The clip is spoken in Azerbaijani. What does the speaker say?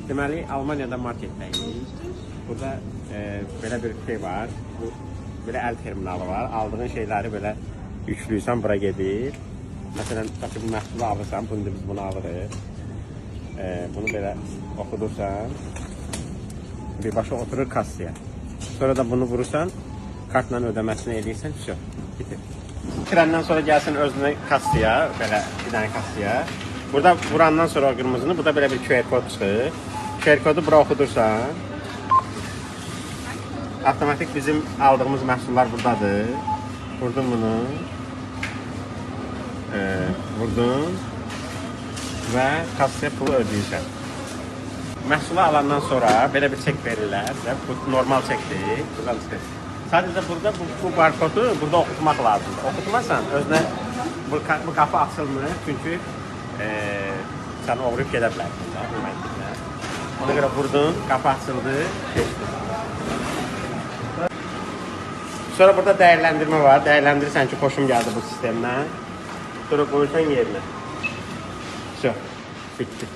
Deməli, Almaniyada marketdəyik. Burada belə bir şey var. Belə əl terminalı var. Aldığın şeyləri belə yüklüysən, bura gedir. Məsələn, bir məhsulu alırsan, bunu biz bunu alırıq. Bunu belə oxudursan, birbaşa oturur kassaya. Sonra da bunu vurursan, kartla ödəməsini eləyirsən, все, bitir. Kirəndən sonra gəlsin özünə kassaya, belə bir dənə kassaya. Burada vurandan sonra o qırmızını, burada belə bir QR kod çıxır. QR kodu bura oxudursan, avtomatik bizim aldığımız məhsullar buradadır. Vurdun bunu. Vurdun və kassaya pulu ödəyirsən. Məhsulu alandan sonra belə bir çek verirlər. Bu normal çekdir. Buradan çıxır. Sadəcə burada bu barkodu burada oxutmaq lazımdır. Oxutmasan özünə bu qapı açılmır. Çünki sən oğrayıb gedə bilərsən. Ona görə vurdun, qapı açıldı, keçdi. Sonra burada dəyərləndirmə var. Dəyərləndirirsən ki, xoşum gəldi bu sistemdən. Sonra qoyursan yerinə. Все, bitti.